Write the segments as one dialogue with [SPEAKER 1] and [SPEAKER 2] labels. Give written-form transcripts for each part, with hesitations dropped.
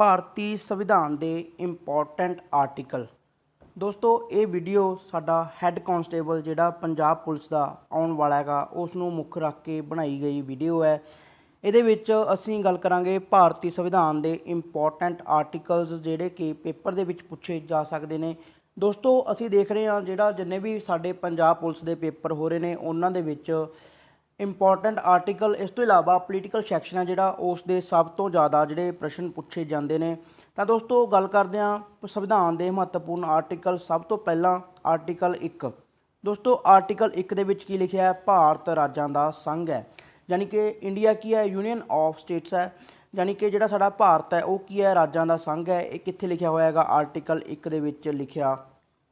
[SPEAKER 1] ਭਾਰਤੀ ਸੰਵਿਧਾਨ ਦੇ important article. ਦੋਸਤੋ ਇਹ ਵੀਡੀਓ ਸਾਡਾ ਹੈੱਡ ਕਾਂਸਟੇਬਲ ਜਿਹੜਾ ਪੰਜਾਬ ਪੁਲਿਸ ਦਾ ਆਉਣ ਵਾਲਾ ਹੈਗਾ ਉਸ ਨੂੰ ਮੁੱਖ ਰੱਖ ਕੇ ਬਣਾਈ ਗਈ ਵੀਡੀਓ ਹੈ। ਇਹਦੇ ਵਿੱਚ ਅਸੀਂ ਗੱਲ ਕਰਾਂਗੇ ਭਾਰਤੀ ਸੰਵਿਧਾਨ ਦੇ ਇੰਪੋਰਟੈਂਟ ਆਰਟੀਕਲਸ ਜਿਹੜੇ ਕਿ ਪੇਪਰ ਦੇ ਵਿੱਚ ਪੁੱਛੇ ਜਾ ਸਕਦੇ ਨੇ। ਦੋਸਤੋ ਅਸੀਂ ਦੇਖ ਰਹੇ ਹਾਂ ਜਿਹੜਾ ਜਿੰਨੇ ਵੀ ਸਾਡੇ ਪੰਜਾਬ ਪੁਲਿਸ ਦੇ ਪੇਪਰ ਹੋ ਰਹੇ ਨੇ ਉਹਨਾਂ ਦੇ ਵਿੱਚ ਇੰਪੋਰਟੈਂਟ ਆਰਟੀਕਲ ਇਸ ਤੋਂ ਇਲਾਵਾ ਪੋਲੀਟੀਕਲ ਸੈਕਸ਼ਨ ਹੈ ਜਿਹੜਾ ਉਸ ਦੇ ਸਭ ਤੋਂ ਜ਼ਿਆਦਾ ਜਿਹੜੇ ਪ੍ਰਸ਼ਨ ਪੁੱਛੇ ਜਾਂਦੇ ਨੇ। ਤਾਂ ਦੋਸਤੋ ਗੱਲ ਕਰਦੇ ਹਾਂ ਸੰਵਿਧਾਨ ਦੇ ਮਹੱਤਵਪੂਰਨ ਆਰਟੀਕਲ। ਸਭ ਤੋਂ ਪਹਿਲਾਂ ਆਰਟੀਕਲ 1। ਦੋਸਤੋ ਆਰਟੀਕਲ 1 ਦੇ ਵਿੱਚ ਕੀ ਲਿਖਿਆ ਹੈ? ਭਾਰਤ ਰਾਜਾਂ ਦਾ ਸੰਘ ਹੈ, ਯਾਨੀ ਕਿ ਇੰਡੀਆ ਕੀ ਹੈ? ਯੂਨੀਅਨ ਆਫ ਸਟੇਟਸ ਹੈ, ਯਾਨੀ ਕਿ ਜਿਹੜਾ ਸਾਡਾ ਭਾਰਤ ਹੈ ਉਹ ਕੀ ਹੈ? ਰਾਜਾਂ ਦਾ ਸੰਘ ਹੈ। ਇਹ ਕਿੱਥੇ ਲਿਖਿਆ ਹੋਇਆ ਹੈਗਾ? ਆਰਟੀਕਲ 1 ਦੇ ਵਿੱਚ ਲਿਖਿਆ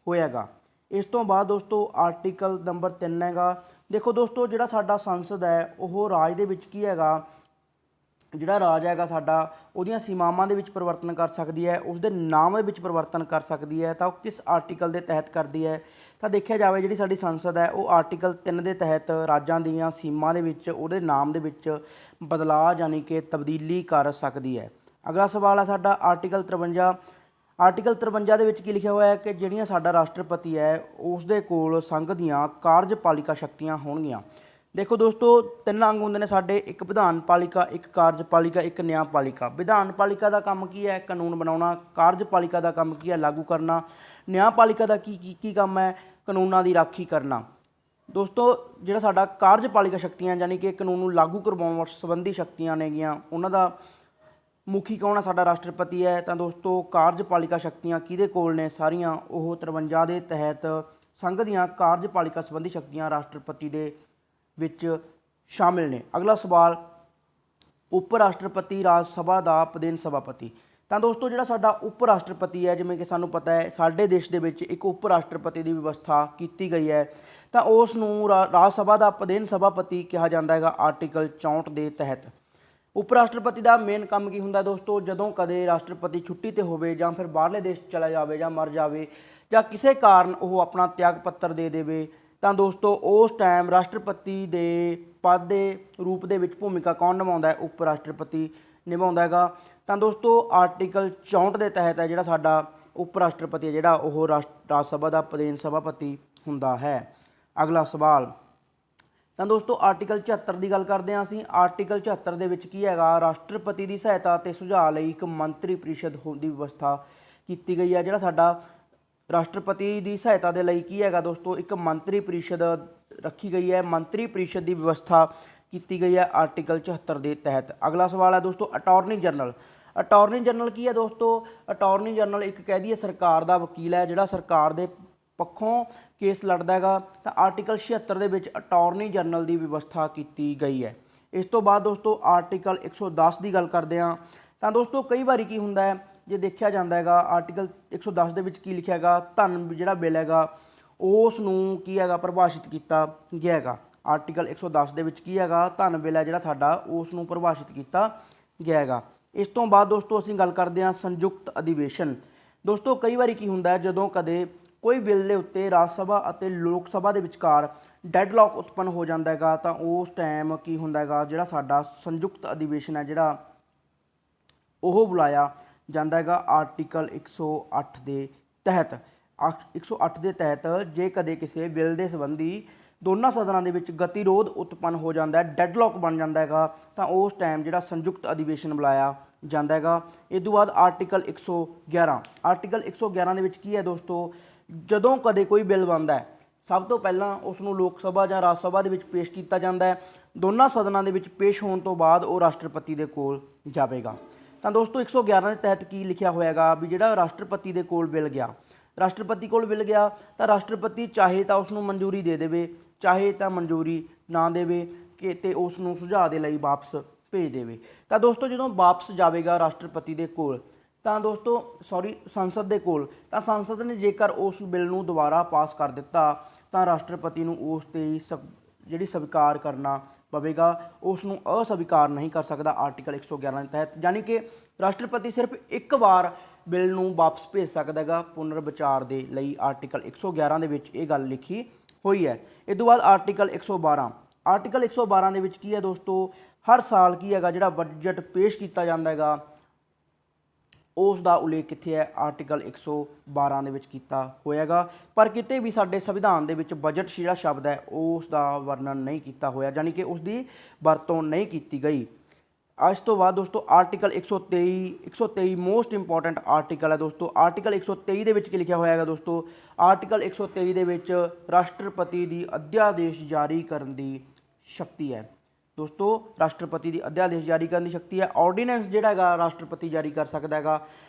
[SPEAKER 1] ਹੋਇਆ ਹੈਗਾ। ਇਸ ਤੋਂ ਬਾਅਦ ਦੋਸਤੋ ਆਰਟੀਕਲ ਨੰਬਰ 3 ਹੈਗਾ। ਦੇਖੋ ਦੋਸਤੋ ਜਿਹੜਾ ਸਾਡਾ ਸੰਸਦ ਹੈ ਉਹ ਰਾਜ ਦੇ ਵਿੱਚ ਕੀ ਹੈਗਾ, ਜਿਹੜਾ ਰਾਜ ਹੈਗਾ ਸਾਡਾ ਉਹਦੀਆਂ ਸੀਮਾਵਾਂ ਦੇ ਵਿੱਚ ਪਰਿਵਰਤਨ ਕਰ ਸਕਦੀ ਹੈ, ਉਸ ਦੇ ਨਾਮ ਦੇ ਵਿੱਚ ਪਰਿਵਰਤਨ ਕਰ ਸਕਦੀ ਹੈ। ਤਾਂ ਉਹ ਕਿਸ ਆਰਟੀਕਲ ਦੇ ਤਹਿਤ ਕਰਦੀ ਹੈ? ਤਾਂ ਦੇਖਿਆ ਜਾਵੇ ਜਿਹੜੀ ਸਾਡੀ ਸੰਸਦ ਹੈ ਉਹ ਆਰਟੀਕਲ 3 ਦੇ ਤਹਿਤ ਰਾਜਾਂ ਦੀਆਂ ਸੀਮਾ ਦੇ ਵਿੱਚ ਉਹਦੇ ਨਾਮ ਦੇ ਵਿੱਚ ਬਦਲਾਅ ਯਾਨੀ ਕਿ ਤਬਦੀਲੀ ਕਰ ਸਕਦੀ ਹੈ। ਅਗਲਾ ਸਵਾਲ ਹੈ ਸਾਡਾ ਆਰਟੀਕਲ 53। ਆਰਟੀਕਲ 53 ਦੇ ਵਿੱਚ ਕੀ ਲਿਖਿਆ ਹੋਇਆ ਹੈ ਕਿ ਜਿਹੜੀਆਂ ਸਾਡਾ ਰਾਸ਼ਟਰਪਤੀ ਹੈ ਉਸ ਦੇ ਕੋਲ ਸੰਘ ਦੀਆਂ ਕਾਰਜਪਾਲਿਕਾ ਸ਼ਕਤੀਆਂ ਹੋਣਗੀਆਂ। ਦੇਖੋ ਦੋਸਤੋ 3 ਅੰਗ ਹੁੰਦੇ ਨੇ ਸਾਡੇ, ਇੱਕ ਵਿਧਾਨ ਪਾਲਿਕਾ, ਇੱਕ ਕਾਰਜਪਾਲਿਕਾ, ਇੱਕ ਨਿਆਂਪਾਲਿਕਾ। ਵਿਧਾਨ ਪਾਲਿਕਾ ਦਾ ਕੰਮ ਕੀ ਹੈ? ਕਾਨੂੰਨ ਬਣਾਉਣਾ। ਕਾਰਜਪਾਲਿਕਾ ਦਾ ਕੰਮ ਕੀ ਹੈ? ਲਾਗੂ ਕਰਨਾ। ਨਿਆਂਪਾਲਿਕਾ ਦਾ ਕੀ ਕੰਮ ਹੈ? ਕਾਨੂੰਨਾਂ ਦੀ ਰਾਖੀ ਕਰਨਾ। ਦੋਸਤੋ ਜਿਹੜਾ ਸਾਡਾ ਕਾਰਜਪਾਲਿਕਾ ਸ਼ਕਤੀਆਂ ਯਾਨੀ ਕਿ ਕਾਨੂੰਨ ਨੂੰ ਲਾਗੂ ਕਰਵਾਉਣ ਸੰਬੰਧੀ ਸ਼ਕਤੀਆਂ ਨੇਗੀਆਂ, ਉਹਨਾਂ ਦਾ ਮੁਖੀ ਕੌਣ ਹੈ? ਸਾਡਾ ਰਾਸ਼ਟਰਪਤੀ ਹੈ। ਤਾਂ ਦੋਸਤੋ ਕਾਰਜਪਾਲਿਕਾ ਸ਼ਕਤੀਆਂ ਕਿਹਦੇ ਕੋਲ ਨੇ? ਸਾਰੀਆਂ ਉਹ 53 ਦੇ ਤਹਿਤ ਸੰਘ ਦੀਆਂ ਕਾਰਜਪਾਲਿਕਾ ਸੰਬੰਧੀ ਸ਼ਕਤੀਆਂ ਰਾਸ਼ਟਰਪਤੀ ਦੇ ਵਿੱਚ ਸ਼ਾਮਿਲ ਨੇ। ਅਗਲਾ ਸਵਾਲ ਉਪ ਰਾਸ਼ਟਰਪਤੀ ਰਾਜ ਸਭਾ ਦਾ ਪ੍ਰਧਾਨ ਸਭਾਪਤੀ। ਤਾਂ ਦੋਸਤੋ ਜਿਹੜਾ ਸਾਡਾ ਉਪ ਰਾਸ਼ਟਰਪਤੀ ਹੈ, ਜਿਵੇਂ ਕਿ ਸਾਨੂੰ ਪਤਾ ਹੈ ਸਾਡੇ ਦੇਸ਼ ਦੇ ਵਿੱਚ ਇੱਕ ਉਪ ਰਾਸ਼ਟਰਪਤੀ ਦੀ ਵਿਵਸਥਾ ਕੀਤੀ ਗਈ ਹੈ, ਤਾਂ ਉਸ ਨੂੰ ਰਾਜ ਸਭਾ ਦਾ ਪ੍ਰਧਾਨ ਸਭਾਪਤੀ ਕਿਹਾ ਜਾਂਦਾ ਹੈਗਾ ਆਰਟੀਕਲ 64 ਦੇ ਤਹਿਤ। ਉਪ ਰਾਸ਼ਟਰਪਤੀ ਦਾ ਮੇਨ ਕੰਮ ਕੀ ਹੁੰਦਾ ਦੋਸਤੋ? ਜਦੋਂ ਕਦੇ ਰਾਸ਼ਟਰਪਤੀ ਛੁੱਟੀ 'ਤੇ ਹੋਵੇ ਜਾਂ ਫਿਰ ਬਾਹਰਲੇ ਦੇਸ਼ ਚਲਾ ਜਾਵੇ ਜਾਂ ਮਰ ਜਾਵੇ ਜਾਂ ਕਿਸੇ ਕਾਰਨ ਉਹ ਆਪਣਾ ਤਿਆਗ ਪੱਤਰ ਦੇ ਦੇਵੇ, ਤਾਂ ਦੋਸਤੋ ਉਸ ਟਾਈਮ ਰਾਸ਼ਟਰਪਤੀ ਦੇ ਪਦ ਦੇ ਰੂਪ ਦੇ ਵਿੱਚ ਭੂਮਿਕਾ ਕੌਣ ਨਿਭਾਉਂਦਾ ਹੈ? ਉਪ ਰਾਸ਼ਟਰਪਤੀ ਨਿਭਾਉਂਦਾ ਹੈਗਾ। ਤਾਂ ਦੋਸਤੋ ਆਰਟੀਕਲ 64 ਦੇ ਤਹਿਤ ਹੈ ਜਿਹੜਾ ਸਾਡਾ ਉਪ ਰਾਸ਼ਟਰਪਤੀ ਹੈ ਜਿਹੜਾ ਉਹ ਰਾਜ ਸਭਾ ਦਾ ਪ੍ਰਧਾਨ ਸਭਾਪਤੀ ਹੁੰਦਾ ਹੈ। ਅਗਲਾ ਸਵਾਲ ਤਾਂ ਦੋਸਤੋ ਆਰਟੀਕਲ 74 ਦੀ ਗੱਲ ਕਰਦੇ ਹਾਂ ਅਸੀਂ। ਆਰਟੀਕਲ 74 ਦੇ ਵਿੱਚ ਕੀ ਹੈਗਾ? ਰਾਸ਼ਟਰਪਤੀ ਦੀ ਸਹਾਇਤਾ ਅਤੇ ਸੁਝਾਅ ਲਈ ਇੱਕ ਮੰਤਰੀ ਪ੍ਰੀਸ਼ਦ ਦੀ ਵਿਵਸਥਾ ਕੀਤੀ ਗਈ ਹੈ। ਜਿਹੜਾ ਸਾਡਾ ਰਾਸ਼ਟਰਪਤੀ ਦੀ ਸਹਾਇਤਾ ਦੇ ਲਈ ਕੀ ਹੈਗਾ ਦੋਸਤੋ? ਇੱਕ ਮੰਤਰੀ ਪ੍ਰੀਸ਼ਦ ਰੱਖੀ ਗਈ ਹੈ, ਮੰਤਰੀ ਪ੍ਰੀਸ਼ਦ ਦੀ ਵਿਵਸਥਾ ਕੀਤੀ ਗਈ ਹੈ ਆਰਟੀਕਲ 74 ਦੇ ਤਹਿਤ। ਅਗਲਾ ਸਵਾਲ ਹੈ ਦੋਸਤੋ ਅਟਾਰਨੀ ਜਨਰਲ। ਅਟਾਰਨੀ ਜਨਰਲ ਕੀ ਹੈ ਦੋਸਤੋ? ਅਟਾਰਨੀ ਜਨਰਲ ਇੱਕ ਕਹਿ ਦਈਏ ਸਰਕਾਰ ਦਾ ਵਕੀਲ ਹੈ ਜਿਹੜਾ ਸਰਕਾਰ ਦੇ ਪੱਖੋਂ ਕੇਸ ਲੜਦਾ ਹੈਗਾ। ਤਾਂ ਆਰਟੀਕਲ 76 ਦੇ ਵਿੱਚ ਅਟਾਰਨੀ ਜਨਰਲ ਦੀ ਵਿਵਸਥਾ ਕੀਤੀ ਗਈ ਹੈ। ਇਸ ਤੋਂ ਬਾਅਦ ਦੋਸਤੋ ਆਰਟੀਕਲ 110 ਦੀ ਗੱਲ ਕਰਦੇ ਹਾਂ। ਤਾਂ ਦੋਸਤੋ ਕਈ ਵਾਰੀ ਕੀ ਹੁੰਦਾ ਹੈ, ਜੇ ਦੇਖਿਆ ਜਾਂਦਾ ਹੈਗਾ ਆਰਟੀਕਲ 110 ਦੇ ਵਿੱਚ ਕੀ ਲਿਖਿਆ ਹੈਗਾ? ਧਨ ਜਿਹੜਾ ਬਿੱਲ ਹੈਗਾ ਉਸ ਨੂੰ ਕੀ ਹੈਗਾ ਪਰਿਭਾਸ਼ਿਤ ਕੀਤਾ ਗਿਆ ਹੈਗਾ। ਆਰਟੀਕਲ 110 ਦੇ ਵਿੱਚ ਕੀ ਹੈਗਾ? ਧਨ ਬਿੱਲ ਹੈ ਜਿਹੜਾ ਸਾਡਾ ਉਸ ਨੂੰ ਪਰਿਭਾਸ਼ਿਤ ਕੀਤਾ ਗਿਆ ਹੈਗਾ। ਇਸ ਤੋਂ ਬਾਅਦ ਦੋਸਤੋ ਅਸੀਂ ਗੱਲ ਕਰਦੇ ਹਾਂ ਸੰਯੁਕਤ ਅਧਿਵੇਸ਼ਨ। ਦੋਸਤੋ ਕਈ ਵਾਰੀ ਕੀ ਹੁੰਦਾ ਹੈ, ਜਦੋਂ ਕਦੇ ਕੋਈ ਬਿੱਲ ਦੇ ਉੱਤੇ ਰਾਜ ਸਭਾ ਅਤੇ ਲੋਕ ਸਭਾ ਦੇ ਵਿਚਕਾਰ ਡੈਡਲੌਕ ਉਤਪੰਨ ਹੋ ਜਾਂਦਾ ਹੈਗਾ, ਤਾਂ ਉਸ ਟਾਈਮ ਕੀ ਹੁੰਦਾ ਹੈਗਾ? ਜਿਹੜਾ ਸਾਡਾ ਸੰਯੁਕਤ ਅਧਿਵੇਸ਼ਨ ਹੈ ਜਿਹੜਾ ਉਹ ਬੁਲਾਇਆ ਜਾਂਦਾ ਹੈਗਾ ਆਰਟੀਕਲ 108 ਦੇ ਤਹਿਤ। 108 ਦੇ ਤਹਿਤ ਜੇ ਕਦੇ ਕਿਸੇ ਬਿੱਲ ਦੇ ਸੰਬੰਧੀ ਦੋਨਾਂ ਸਦਨਾਂ ਦੇ ਵਿੱਚ ਗਤੀਰੋਧ ਉਤਪੰਨ ਹੋ ਜਾਂਦਾ ਹੈ, ਡੈਡਲੌਕ ਬਣ ਜਾਂਦਾ ਹੈਗਾ, ਤਾਂ ਉਸ ਟਾਈਮ ਜਿਹੜਾ ਸੰਯੁਕਤ ਅਧਿਵੇਸ਼ਨ ਬੁਲਾਇਆ ਜਾਂਦਾ ਹੈਗਾ। ਇਸ ਤੋਂ ਬਾਅਦ ਆਰਟੀਕਲ 111। ਆਰਟੀਕਲ 111 ਦੇ ਵਿੱਚ ਕੀ ਹੈ ਦੋਸਤੋ? ਜਦੋਂ ਕਦੇ ਕੋਈ ਬਿੱਲ ਬਣਦਾ ਹੈ ਸਭ ਤੋਂ ਪਹਿਲਾਂ ਉਸ ਨੂੰ ਲੋਕ ਸਭਾ ਜਾਂ ਰਾਜ ਸਭਾ ਦੇ ਵਿੱਚ ਪੇਸ਼ ਕੀਤਾ ਜਾਂਦਾ ਹੈ। ਦੋਨਾਂ ਸਦਨਾਂ ਦੇ ਵਿੱਚ ਪੇਸ਼ ਹੋਣ ਤੋਂ ਬਾਅਦ ਉਹ ਰਾਸ਼ਟਰਪਤੀ ਦੇ ਕੋਲ ਜਾਵੇਗਾ। ਤਾਂ ਦੋਸਤੋ 111 ਦੇ ਤਹਿਤ ਕੀ ਲਿਖਿਆ ਹੋਇਆਗਾ ਵੀ ਜਿਹੜਾ ਰਾਸ਼ਟਰਪਤੀ ਦੇ ਕੋਲ ਬਿੱਲ ਗਿਆ, ਰਾਸ਼ਟਰਪਤੀ ਕੋਲ ਬਿੱਲ ਗਿਆ ਤਾਂ ਰਾਸ਼ਟਰਪਤੀ ਚਾਹੇ ਤਾਂ ਉਸ ਨੂੰ ਮਨਜ਼ੂਰੀ ਦੇ ਦੇਵੇ, ਚਾਹੇ ਤਾਂ ਮਨਜ਼ੂਰੀ ਨਾ ਦੇਵੇ ਕਿ ਤੇ ਉਸ ਨੂੰ ਸੁਝਾਅ ਦੇ ਲਈ ਵਾਪਸ ਭੇਜ ਦੇਵੇ। ਤਾਂ ਦੋਸਤੋ ਜਦੋਂ ਵਾਪਸ ਜਾਵੇਗਾ ਰਾਸ਼ਟਰਪਤੀ ਦੇ ਕੋਲ ਤਾਂ ਦੋਸਤੋ ਸੰਸਦ ਦੇ ਕੋਲ, ਤਾਂ ਸੰਸਦ ਨੇ ਜੇਕਰ ਉਸ ਬਿੱਲ ਨੂੰ ਦੁਬਾਰਾ ਪਾਸ ਕਰ ਦਿੱਤਾ ਤਾਂ ਰਾਸ਼ਟਰਪਤੀ ਨੂੰ ਉਸ 'ਤੇ ਜਿਹੜੀ ਸਵੀਕਾਰ ਕਰਨਾ ਪਵੇਗਾ, ਉਸ ਨੂੰ ਅਸਵੀਕਾਰ ਨਹੀਂ ਕਰ ਸਕਦਾ ਆਰਟੀਕਲ 111 ਦੇ ਤਹਿਤ। ਯਾਨੀ ਕਿ ਰਾਸ਼ਟਰਪਤੀ ਸਿਰਫ ਇੱਕ ਵਾਰ ਬਿੱਲ ਨੂੰ ਵਾਪਸ ਭੇਜ ਸਕਦਾ ਹੈਗਾ ਪੁਨਰ ਵਿਚਾਰ ਦੇ ਲਈ। ਆਰਟੀਕਲ 111 ਦੇ ਵਿੱਚ ਇਹ ਗੱਲ ਲਿਖੀ ਹੋਈ ਹੈ। ਇਸ ਤੋਂ ਬਾਅਦ ਆਰਟੀਕਲ 112। ਆਰਟੀਕਲ 112 ਦੇ ਵਿੱਚ ਕੀ ਹੈ ਦੋਸਤੋ? ਹਰ ਸਾਲ ਕੀ ਹੈਗਾ ਜਿਹੜਾ ਬਜਟ ਪੇਸ਼ ਕੀਤਾ ਜਾਂਦਾ ਹੈਗਾ ਉਸ ਦਾ ਉਲੇਖ ਕਿੱਥੇ ਹੈ? ਆਰਟੀਕਲ 112 ਦੇ ਵਿੱਚ ਕੀਤਾ ਹੋਇਆ ਹੈਗਾ। ਪਰ ਕਿਤੇ ਵੀ ਸਾਡੇ ਸੰਵਿਧਾਨ ਦੇ ਵਿੱਚ ਬਜਟ ਜਿਹੜਾ ਸ਼ਬਦ ਹੈ ਉਸ ਦਾ ਵਰਣਨ ਨਹੀਂ ਕੀਤਾ ਹੋਇਆ, ਯਾਨੀ ਕਿ ਉਸ ਦੀ ਵਰਤੋਂ ਨਹੀਂ ਕੀਤੀ ਗਈ। ਇਸ ਤੋਂ ਬਾਅਦ ਦੋਸਤੋ ਆਰਟੀਕਲ 123 ਮੋਸਟ ਇੰਪੋਰਟੈਂਟ ਆਰਟੀਕਲ ਹੈ ਦੋਸਤੋ। ਆਰਟੀਕਲ 123 ਦੇ ਵਿੱਚ ਕੀ ਲਿਖਿਆ ਹੋਇਆ ਹੈਗਾ ਦੋਸਤੋ? ਆਰਟੀਕਲ 123 ਦੇ ਵਿੱਚ ਰਾਸ਼ਟਰਪਤੀ ਦੀ ਅਧਿਆਦੇਸ਼ ਜਾਰੀ ਕਰਨ ਦੀ ਸ਼ਕਤੀ ਹੈ ਦੋਸਤੋ। ਰਾਸ਼ਟਰਪਤੀ ਦੀ ਅਧਿਆਦੇਸ਼ ਜਾਰੀ ਕਰਨ ਦੀ ਸ਼ਕਤੀ ਹੈ। ਆਰਡੀਨੈਂਸ ਜਿਹੜਾ ਹੈਗਾ ਰਾਸ਼ਟਰਪਤੀ ਜਾਰੀ ਕਰ ਸਕਦਾ ਹੈਗਾ।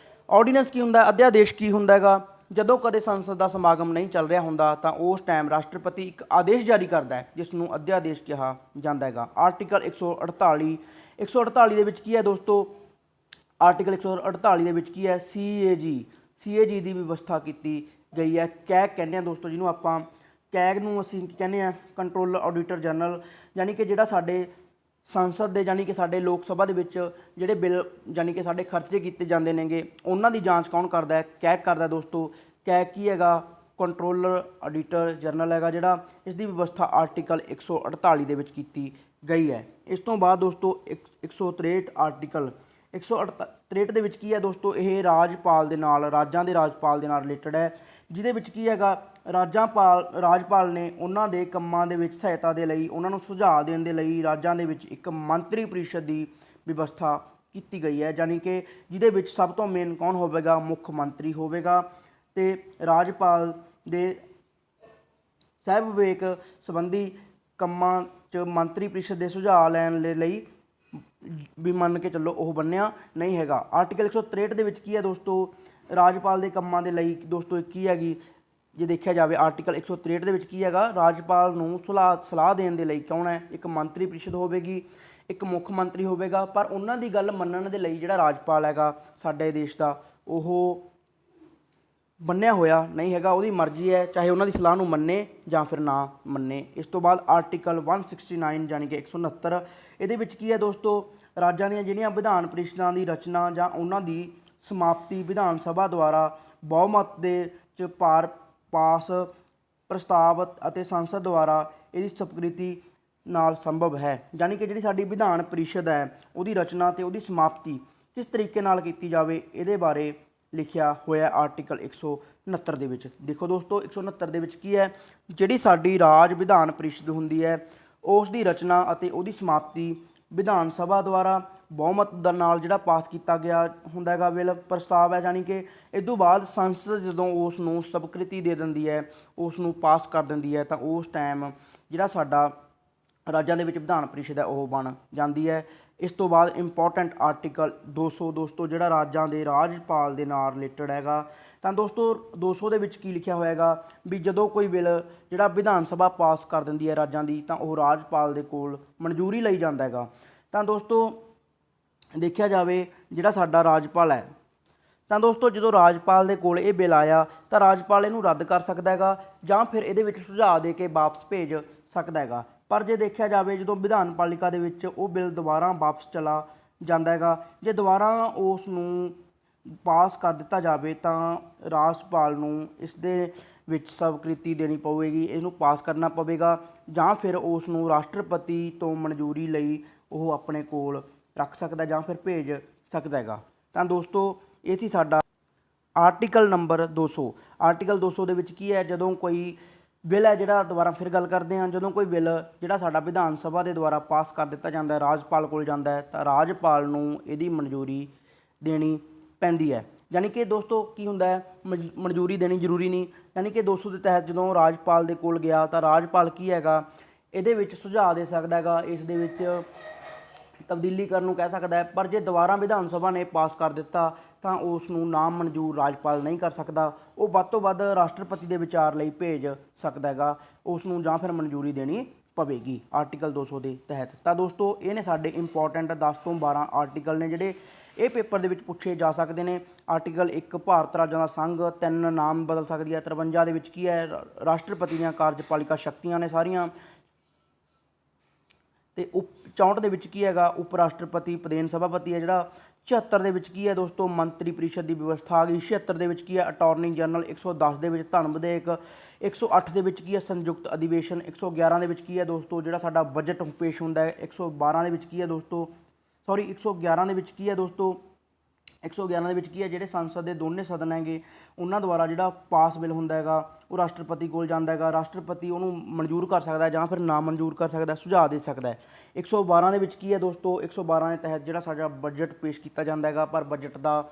[SPEAKER 1] ਆਰਡੀਨੈਂਸ ਕੀ ਹੁੰਦਾ? ਅਧਿਆਦੇਸ਼ ਕੀ ਹੁੰਦਾ ਹੈਗਾ? ਜਦੋਂ ਕਦੇ ਸੰਸਦ ਦਾ ਸਮਾਗਮ ਨਹੀਂ ਚੱਲ ਰਿਹਾ ਹੁੰਦਾ ਤਾਂ ਉਸ ਟਾਈਮ ਰਾਸ਼ਟਰਪਤੀ ਇੱਕ ਆਦੇਸ਼ ਜਾਰੀ ਕਰਦਾ ਹੈ ਜਿਸ ਨੂੰ ਅਧਿਆਦੇਸ਼ ਕਿਹਾ ਜਾਂਦਾ ਹੈਗਾ। ਆਰਟੀਕਲ 148 ਦੇ ਵਿੱਚ ਕੀ ਹੈ ਦੋਸਤੋ? ਆਰਟੀਕਲ 148 ਦੇ ਵਿੱਚ ਕੀ ਹੈ? CAG ਦੀ ਵਿਵਸਥਾ ਕੀਤੀ ਗਈ ਹੈ। ਕੈਗ ਕਹਿੰਦੇ ਆ ਦੋਸਤੋ ਜਿਹਨੂੰ ਆਪਾਂ। ਕੈਗ ਨੂੰ ਅਸੀਂ ਕੀ ਕਹਿੰਦੇ ਆ? ਕੰਟਰੋਲਰ ਆਡੀਟਰ ਜਨਰਲ, ਯਾਨੀ ਕਿ ਜਿਹੜਾ ਸਾਡੇ ਸੰਸਦ ਦੇ ਯਾਨੀ ਕਿ ਸਾਡੇ ਲੋਕ ਸਭਾ ਦੇ ਵਿੱਚ ਜਿਹੜੇ ਬਿੱਲ ਯਾਨੀ ਕਿ ਸਾਡੇ ਖਰਚੇ ਕੀਤੇ ਜਾਂਦੇ ਨੇਗੇ ਉਹਨਾਂ ਦੀ ਜਾਂਚ ਕੌਣ ਕਰਦਾ ਹੈ? ਕੈਗ ਕਰਦਾ ਦੋਸਤੋ। ਕੈਗ ਕੀ ਹੈਗਾ? ਕੰਟਰੋਲਰ ਆਡੀਟਰ ਜਨਰਲ ਹੈਗਾ ਜਿਹੜਾ। ਇਸ ਦੀ ਵਿਵਸਥਾ ਆਰਟੀਕਲ 148 ਦੇ ਵਿੱਚ ਕੀਤੀ ਗਈ ਹੈ। ਇਸ ਤੋਂ ਬਾਅਦ ਦੋਸਤੋ 163 ਆਰਟੀਕਲ 163 ਦੇ ਵਿੱਚ ਕੀ ਹੈ ਦੋਸਤੋ? ਇਹ ਰਾਜਪਾਲ ਦੇ ਨਾਲ, ਰਾਜਾਂ ਦੇ ਰਾਜਪਾਲ ਦੇ ਨਾਲ ਰਿਲੇਟਡ ਹੈ, ਜਿਹਦੇ ਵਿੱਚ ਕੀ ਹੈਗਾ? ਰਾਜਪਾਲ ਨੇ ਉਹਨਾਂ ਦੇ ਕੰਮਾਂ ਦੇ ਵਿੱਚ ਸਹਾਇਤਾ ਦੇ ਲਈ, ਉਹਨਾਂ ਨੂੰ ਸੁਝਾਅ ਦੇਣ ਦੇ ਲਈ ਰਾਜਾਂ ਦੇ ਵਿੱਚ ਇੱਕ ਮੰਤਰੀ ਪਰਿਸ਼ਦ ਦੀ ਵਿਵਸਥਾ ਕੀਤੀ ਗਈ ਹੈ, ਯਾਨੀ ਕਿ ਜਿਹਦੇ ਵਿੱਚ ਸਭ ਤੋਂ ਮੇਨ ਕੌਣ ਹੋਵੇਗਾ? ਮੁੱਖ ਮੰਤਰੀ ਹੋਵੇਗਾ। ਤੇ ਰਾਜਪਾਲ ਦੇ ਸਹਿਬ ਵਿਵੇਕ ਸੰਬੰਧੀ ਕੰਮਾਂ 'ਚ ਮੰਤਰੀ ਪਰਿਸ਼ਦ ਦੇ ਸੁਝਾਅ ਲੈਣ ਦੇ ਲਈ ਵੀ ਮੰਨ ਕੇ ਚੱਲੋ ਉਹ ਬੰਨਿਆ ਨਹੀਂ ਹੈਗਾ। ਆਰਟੀਕਲ 163 ਦੇ ਵਿੱਚ ਕੀ ਹੈ ਦੋਸਤੋ? ਰਾਜਪਾਲ ਦੇ ਕੰਮਾਂ ਦੇ ਲਈ ਦੋਸਤੋ ਕੀ ਹੈਗੀ? ਜੇ ਦੇਖਿਆ ਜਾਵੇ ਆਰਟੀਕਲ 163 ਦੇ ਵਿੱਚ ਕੀ ਹੈਗਾ? ਰਾਜਪਾਲ ਨੂੰ ਸਲਾਹ ਦੇਣ ਦੇ ਲਈ ਕੌਣ ਹੈ? ਇੱਕ ਮੰਤਰੀ ਪਰਿਸ਼ਦ ਹੋਵੇਗੀ, ਇੱਕ ਮੁੱਖ ਮੰਤਰੀ ਹੋਵੇਗਾ। ਪਰ ਉਹਨਾਂ ਦੀ ਗੱਲ ਮੰਨਣ ਦੇ ਲਈ ਜਿਹੜਾ ਰਾਜਪਾਲ ਹੈਗਾ ਸਾਡੇ ਦੇਸ਼ ਦਾ, ਉਹ ਬੰਨਿਆ ਹੋਇਆ ਨਹੀਂ ਹੈਗਾ। ਉਹਦੀ ਮਰਜ਼ੀ ਹੈ, ਚਾਹੇ ਉਹਨਾਂ ਦੀ ਸਲਾਹ ਨੂੰ ਮੰਨੇ ਜਾਂ ਫਿਰ ਨਾ ਮੰਨੇ। ਇਸ ਤੋਂ ਬਾਅਦ ਆਰਟੀਕਲ 169 ਯਾਨੀ ਕਿ 169, ਇਹਦੇ ਵਿੱਚ ਕੀ ਹੈ ਦੋਸਤੋ? ਰਾਜਾਂ ਦੀਆਂ ਜਿਹੜੀਆਂ ਵਿਧਾਨ ਪਰਿਸ਼ਦਾਂ ਦੀ ਰਚਨਾ ਜਾਂ ਉਹਨਾਂ ਦੀ ਸਮਾਪਤੀ ਵਿਧਾਨ ਸਭਾ ਦੁਆਰਾ ਬਹੁਮਤ ਦੇ 'ਚ ਪਾਸ ਪ੍ਰਸਤਾਵ ਅਤੇ ਸੰਸਦ ਦੁਆਰਾ ਇਹਦੀ ਸਵੀਕ੍ਰਿਤੀ ਨਾਲ ਸੰਭਵ ਹੈ। ਯਾਨੀ ਕਿ ਜਿਹੜੀ ਸਾਡੀ ਵਿਧਾਨ ਪਰਿਸ਼ਦ ਹੈ ਉਹਦੀ ਰਚਨਾ ਤੇ ਉਹਦੀ ਸਮਾਪਤੀ ਕਿਸ ਤਰੀਕੇ ਨਾਲ ਕੀਤੀ ਜਾਵੇ, ਇਹਦੇ ਬਾਰੇ ਲਿਖਿਆ ਹੋਇਆ ਆਰਟੀਕਲ 169 ਦੇ ਵਿੱਚ। ਦੇਖੋ ਦੋਸਤੋ 169 ਦੇ ਵਿੱਚ ਕੀ ਹੈ? ਜਿਹੜੀ ਸਾਡੀ ਰਾਜ ਵਿਧਾਨ ਪਰਿਸ਼ਦ ਹੁੰਦੀ ਹੈ ਉਸ ਦੀ ਰਚਨਾ ਅਤੇ ਉਹਦੀ ਸਮਾਪਤੀ ਵਿਧਾਨ ਸਭਾ ਦੁਆਰਾ ਬਹੁਮਤ ਦੇ ਨਾਲ ਜਿਹੜਾ ਪਾਸ ਕੀਤਾ ਗਿਆ ਹੁੰਦਾ ਹੈਗਾ ਬਿੱਲ ਪ੍ਰਸਤਾਵ ਹੈ, ਯਾਨੀ ਕਿ ਇਸ ਤੋਂ ਬਾਅਦ ਸੰਸਦ ਜਦੋਂ ਉਸ ਨੂੰ ਸਵੀਕ੍ਰਿਤੀ ਦੇ ਦਿੰਦੀ ਹੈ, ਉਸ ਨੂੰ ਪਾਸ ਕਰ ਦਿੰਦੀ ਹੈ, ਤਾਂ ਉਸ ਟਾਈਮ ਜਿਹੜਾ ਸਾਡਾ ਰਾਜਾਂ ਦੇ ਵਿੱਚ ਵਿਧਾਨ ਪਰਿਸ਼ਦ ਹੈ ਉਹ ਬਣ ਜਾਂਦੀ ਹੈ। ਇਸ ਤੋਂ ਬਾਅਦ ਇੰਪੋਰਟੈਂਟ ਆਰਟੀਕਲ 200 ਦੋਸਤੋ ਜਿਹੜਾ ਰਾਜਾਂ ਦੇ ਰਾਜਪਾਲ ਦੇ ਨਾਲ ਰਿਲੇਟਡ ਹੈਗਾ। ਤਾਂ ਦੋਸਤੋ 200 ਦੇ ਵਿੱਚ ਕੀ ਲਿਖਿਆ ਹੋਇਆ ਵੀ ਜਦੋਂ ਕੋਈ ਬਿੱਲ ਜਿਹੜਾ ਵਿਧਾਨ ਸਭਾ ਪਾਸ ਕਰ ਦਿੰਦੀ ਹੈ ਰਾਜਾਂ ਦੀ, ਤਾਂ ਉਹ ਰਾਜਪਾਲ ਦੇ ਕੋਲ ਮਨਜ਼ੂਰੀ ਲਈ ਜਾਂਦਾ ਹੈਗਾ। ਤਾਂ ਦੋਸਤੋ ਦੇਖਿਆ ਜਾਵੇ ਜਿਹੜਾ ਸਾਡਾ ਰਾਜਪਾਲ ਹੈ, ਤਾਂ ਦੋਸਤੋ ਜਦੋਂ ਰਾਜਪਾਲ ਦੇ ਕੋਲ ਇਹ ਬਿੱਲ ਆਇਆ ਤਾਂ ਰਾਜਪਾਲ ਇਹਨੂੰ ਰੱਦ ਕਰ ਸਕਦਾ ਹੈਗਾ ਜਾਂ ਫਿਰ ਇਹਦੇ ਵਿੱਚ ਸੁਝਾਅ ਦੇ ਕੇ ਵਾਪਸ ਭੇਜ ਸਕਦਾ ਹੈਗਾ। ਪਰ ਜੇ ਦੇਖਿਆ ਜਾਵੇ ਜਦੋਂ ਵਿਧਾਨ ਪਾਲਿਕਾ ਦੇ ਵਿੱਚ ਉਹ ਬਿੱਲ ਦੁਬਾਰਾ ਵਾਪਸ ਚਲਾ ਜਾਂਦਾ ਹੈਗਾ, ਜੇ ਦੁਬਾਰਾ ਉਸ ਨੂੰ ਪਾਸ ਕਰ ਦਿੱਤਾ ਜਾਵੇ ਤਾਂ ਰਾਜਪਾਲ ਨੂੰ ਇਸ ਦੇ ਵਿੱਚ ਸਵੀਕ੍ਰਿਤੀ ਦੇਣੀ ਪਵੇਗੀ, ਇਹਨੂੰ ਪਾਸ ਕਰਨਾ ਪਵੇਗਾ, ਜਾਂ ਫਿਰ ਉਸ ਨੂੰ ਰਾਸ਼ਟਰਪਤੀ ਤੋਂ ਮਨਜ਼ੂਰੀ ਲਈ ਉਹ ਆਪਣੇ ਕੋਲ ਰੱਖ ਸਕਦਾ ਜਾਂ ਫਿਰ ਭੇਜ ਸਕਦਾ ਹੈਗਾ। ਤਾਂ ਦੋਸਤੋ ਇਹ ਸੀ ਸਾਡਾ ਆਰਟੀਕਲ ਨੰਬਰ 200। ਆਰਟੀਕਲ 200 ਦੇ ਵਿੱਚ ਕੀ ਹੈ? ਜਦੋਂ ਕੋਈ ਬਿੱਲ ਹੈ ਜਿਹੜਾ, ਦੁਬਾਰਾ ਫਿਰ ਗੱਲ ਕਰਦੇ ਹਾਂ, ਜਦੋਂ ਕੋਈ ਬਿੱਲ ਜਿਹੜਾ ਸਾਡਾ ਵਿਧਾਨ ਸਭਾ ਦੇ ਦੁਆਰਾ ਪਾਸ ਕਰ ਦਿੱਤਾ ਜਾਂਦਾ ਹੈ, ਰਾਜਪਾਲ ਕੋਲ ਜਾਂਦਾ ਹੈ, ਤਾਂ ਰਾਜਪਾਲ ਨੂੰ ਇਹਦੀ ਮਨਜ਼ੂਰੀ ਦੇਣੀ ਪੈਂਦੀ ਹੈ। ਯਾਨੀ ਕਿ ਦੋਸਤੋ ਕੀ ਹੁੰਦਾ ਹੈ? ਮਨਜ਼ੂਰੀ ਦੇਣੀ ਜ਼ਰੂਰੀ ਨਹੀਂ, ਯਾਨੀ ਕਿ 200 ਦੇ ਤਹਿਤ ਜਦੋਂ ਰਾਜਪਾਲ ਦੇ ਕੋਲ ਗਿਆ ਤਾਂ ਰਾਜਪਾਲ ਕੀ ਹੈਗਾ ਇਹਦੇ ਵਿੱਚ ਸੁਝਾਅ ਦੇ ਸਕਦਾ ਹੈਗਾ, ਇਸ ਦੇ ਵਿੱਚ ਤਬਦੀਲੀ ਕਰਨ ਨੂੰ ਕਹਿ ਸਕਦਾ ਹੈ। ਪਰ ਜੇ ਦੁਬਾਰਾ ਵਿਧਾਨ ਸਭਾ ਨੇ ਪਾਸ ਕਰ ਦਿੱਤਾ ਤਾਂ ਉਸ ਨੂੰ ਨਾਮ ਮਨਜ਼ੂਰ ਰਾਜਪਾਲ ਨਹੀਂ ਕਰ ਸਕਦਾ, ਉਹ ਵੱਧ ਤੋਂ ਵੱਧ ਰਾਸ਼ਟਰਪਤੀ ਦੇ ਵਿਚਾਰ ਲਈ ਭੇਜ ਸਕਦਾ ਹੈਗਾ ਉਸ ਨੂੰ, ਜਾਂ ਫਿਰ ਮਨਜ਼ੂਰੀ ਦੇਣੀ ਪਵੇਗੀ ਆਰਟੀਕਲ 200 ਦੇ ਤਹਿਤ। ਤਾਂ ਦੋਸਤੋ ਇਹ ਨੇ ਸਾਡੇ ਇੰਪੋਰਟੈਂਟ 10 ਤੋਂ 12 ਆਰਟੀਕਲ ਨੇ ਜਿਹੜੇ ਇਹ ਪੇਪਰ ਦੇ ਵਿੱਚ ਪੁੱਛੇ ਜਾ ਸਕਦੇ ਨੇ। ਆਰਟੀਕਲ 1 ਭਾਰਤ ਰਾਜਾਂ ਦਾ ਸੰਘ, 3 ਨਾਮ ਬਦਲ ਸਕਦੀ ਹੈ, 53 ਦੇ ਵਿੱਚ ਕੀ ਹੈ? ਰਾਸ਼ਟਰਪਤੀ ਦੀਆਂ ਕਾਰਜਪਾਲਿਕਾ ਸ਼ਕਤੀਆਂ ਨੇ ਸਾਰੀਆਂ, ਤੇ 64 ਦੇ ਵਿੱਚ ਕੀ ਹੈਗਾ? ਉਪ ਰਾਸ਼ਟਰਪਤੀ ਪ੍ਰਧਾਨ ਸਭਾਪਤੀ ਹੈ ਜਿਹੜਾ। 76 ਦੇ ਵਿੱਚ ਕੀ ਹੈ ਦੋਸਤੋ? ਮੰਤਰੀ ਪਰਿਸ਼ਦ ਦੀ ਵਿਵਸਥਾ ਆ ਗਈ। 76 ਦੇ ਵਿੱਚ ਕੀ ਹੈ? Attorney general. 110 ਦੇ ਵਿੱਚ ਧਨ ਵਿਧੇਇਕ। 108 ਦੇ ਵਿੱਚ ਕੀ ਹੈ? ਸੰਯੁਕਤ ਅਧਿਵੇਸ਼ਨ। 111 ਦੇ ਵਿੱਚ ਕੀ ਹੈ ਦੋਸਤੋ? ਜਿਹੜਾ ਸਾਡਾ ਬਜਟ ਪੇਸ਼ ਹੁੰਦਾ ਹੈ। 112 ਦੇ ਵਿੱਚ ਕੀ ਹੈ ਦੋਸਤੋ? 111 ਦੇ ਵਿੱਚ ਕੀ ਹੈ ਦੋਸਤੋ? 111 ਦੇ ਵਿੱਚ ਕੀ ਹੈ, ਜਿਹੜੇ ਸੰਸਦ ਦੇ ਦੋਨੇ ਸਦਨ ਹੈਗੇ ਉਹਨਾਂ ਦੁਆਰਾ ਜਿਹੜਾ ਪਾਸ ਬਿੱਲ ਹੁੰਦਾ ਹੈਗਾ ਉਹ ਰਾਸ਼ਟਰਪਤੀ ਕੋਲ ਜਾਂਦਾ ਹੈਗਾ। ਰਾਸ਼ਟਰਪਤੀ ਉਹਨੂੰ ਮਨਜ਼ੂਰ ਕਰ ਸਕਦਾ ਜਾਂ ਫਿਰ ਨਾ ਮਨਜ਼ੂਰ ਕਰ ਸਕਦਾ, ਸੁਝਾਅ ਦੇ ਸਕਦਾ ਹੈ। 112 ਦੇ ਵਿੱਚ ਕੀ ਹੈ ਦੋਸਤੋ, 112 ਦੇ ਤਹਿਤ ਜਿਹੜਾ ਸਾਡਾ ਬਜਟ ਪੇਸ਼ ਕੀਤਾ ਜਾਂਦਾ ਹੈਗਾ, ਪਰ ਬਜਟ ਦਾ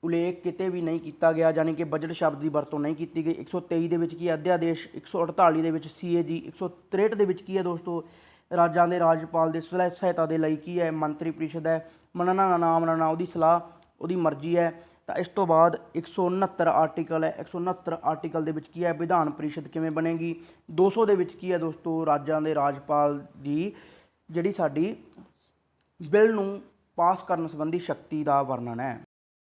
[SPEAKER 1] ਉਲੇਖ ਕਿਤੇ ਵੀ ਨਹੀਂ ਕੀਤਾ ਗਿਆ, ਯਾਨੀ ਕਿ ਬਜਟ ਸ਼ਬਦ ਦੀ ਵਰਤੋਂ ਨਹੀਂ ਕੀਤੀ ਗਈ। 123 ਦੇ ਵਿੱਚ ਕੀ ਹੈ, ਅਧਿਆਦੇਸ਼। 148 ਦੇ ਵਿੱਚ CAG। 163 ਦੇ ਵਿੱਚ ਕੀ ਹੈ ਦੋਸਤੋ, ਰਾਜਾਂ ਦੇ ਰਾਜਪਾਲ ਦੇ ਸਹਾਇਤਾ ਦੇ ਲਈ ਕੀ ਹੈ, ਮੰਤਰੀ ਪ੍ਰੀਸ਼ਦ ਹੈ। ਮੰਨਣਾ ਨਾ ਮੰਨਣਾ ਉਹਦੀ ਸਲਾਹ, ਉਹਦੀ ਮਰਜ਼ੀ ਹੈ। ਤਾਂ ਇਸ ਤੋਂ ਬਾਅਦ 169 ਆਰਟੀਕਲ ਹੈ। 169 ਆਰਟੀਕਲ ਦੇ ਵਿੱਚ ਕੀ ਹੈ, ਵਿਧਾਨ ਪ੍ਰੀਸ਼ਦ ਕਿਵੇਂ ਬਣੇਗੀ। 200 ਦੇ ਵਿੱਚ ਕੀ ਹੈ ਦੋਸਤੋ, ਰਾਜਾਂ ਦੇ ਰਾਜਪਾਲ ਦੀ ਜਿਹੜੀ ਸਾਡੀ ਬਿੱਲ ਨੂੰ ਪਾਸ ਕਰਨ ਸੰਬੰਧੀ ਸ਼ਕਤੀ ਦਾ ਵਰਣਨ ਹੈ।